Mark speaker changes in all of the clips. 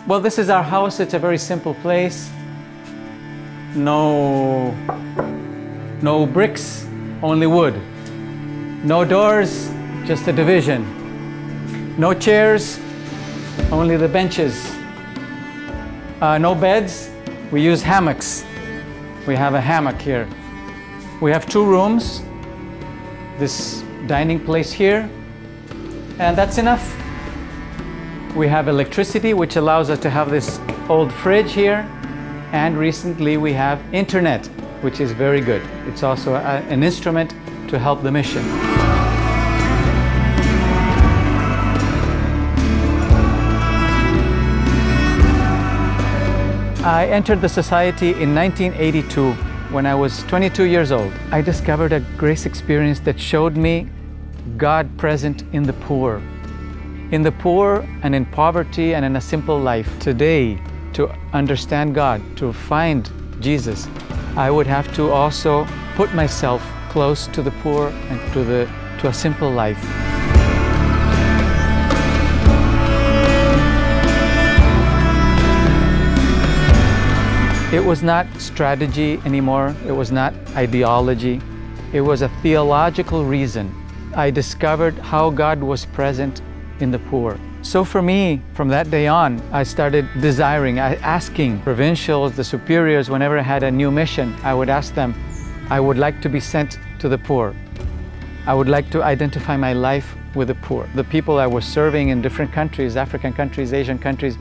Speaker 1: Well, this is our house. It's a very simple place. No bricks, only wood. No doors, just a division. No chairs, only the benches. No beds, we use hammocks. We have a hammock here. We have 2 rooms, this dining place here, and that's enough. We have electricity, which allows us to have this old fridge here, and recently we have internet, which is very good. It's also an instrument to help the mission. I entered the society in 1982 when I was 22 years old. I discovered a grace experience that showed me God present in the poor. In the poor and in poverty and in a simple life. Today, to understand God, to find Jesus, I would have to also put myself close to the poor and to a simple life. It was not strategy anymore. It was not ideology. It was a theological reason. I discovered how God was present in the poor. So for me, from that day on, I started asking provincials, the superiors, whenever I had a new mission, I would ask them, I would like to be sent to the poor. I would like to identify my life with the poor. The people I was serving in different countries, African countries, Asian countries,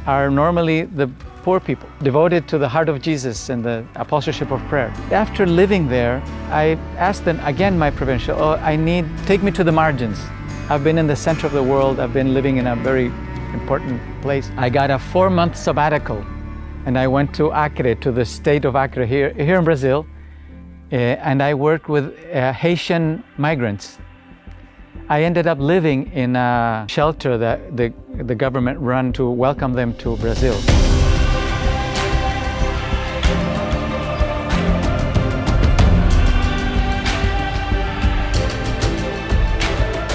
Speaker 1: are normally the poor people, devoted to the heart of Jesus and the apostleship of prayer. After living there, I asked them again, my provincial, take me to the margins. I've been in the center of the world. I've been living in a very important place. I got a 4-month sabbatical and I went to Acre, to the state of Acre here in Brazil, and I worked with Haitian migrants. I ended up living in a shelter that the government run to welcome them to Brazil.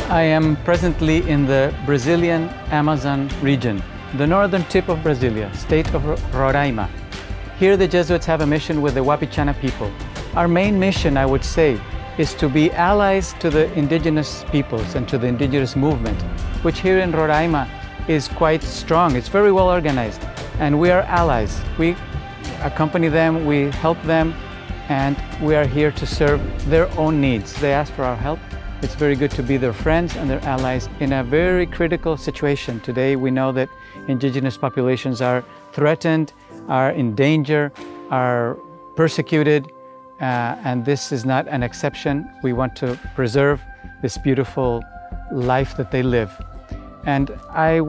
Speaker 1: I am presently in the Brazilian Amazon region, the northern tip of Brasilia, state of Roraima. Here the Jesuits have a mission with the Wapichana people. Our main mission, I would say, is to be allies to the indigenous peoples and to the indigenous movement, which here in Roraima is quite strong. It's very well organized, and we are allies. We accompany them, we help them, and we are here to serve their own needs. They ask for our help. It's very good to be their friends and their allies in a very critical situation. Today we know that indigenous populations are threatened, are in danger, are persecuted, and this is not an exception. We want to preserve this beautiful life that they live. And I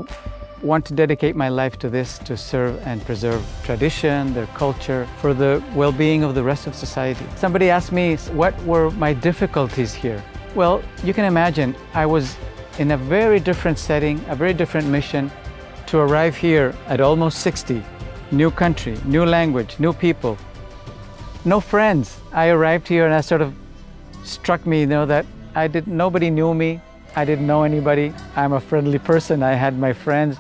Speaker 1: want to dedicate my life to this, to serve and preserve tradition, their culture, for the well-being of the rest of society. Somebody asked me, what were my difficulties here? Well, you can imagine, I was in a very different setting, a very different mission, to arrive here at almost 60. New country, new language, new people, no friends. I arrived here and it sort of struck me, that nobody knew me. I didn't know anybody. I'm a friendly person. I had my friends,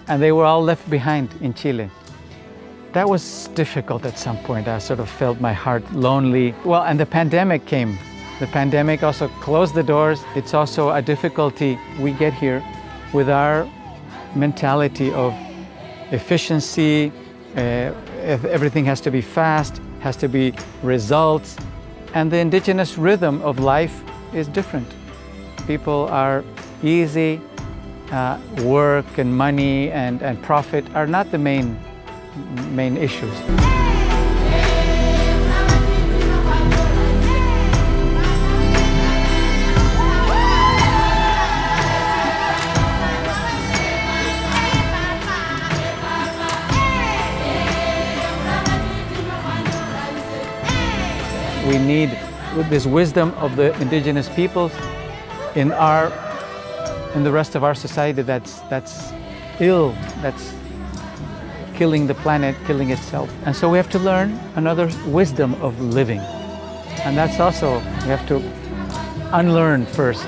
Speaker 1: and they were all left behind in Chile. That was difficult at some point. I sort of felt my heart lonely. Well, and the pandemic came. The pandemic also closed the doors. It's also a difficulty we get here with our mentality of efficiency. Everything has to be fast, has to be results. And the indigenous rhythm of life is different. People are easy. Work and money and profit are not the main issues. We need this wisdom of the indigenous peoples in the rest of our society that's ill, that's killing the planet, killing itself. And so we have to learn another wisdom of living. And that's also, we have to unlearn first.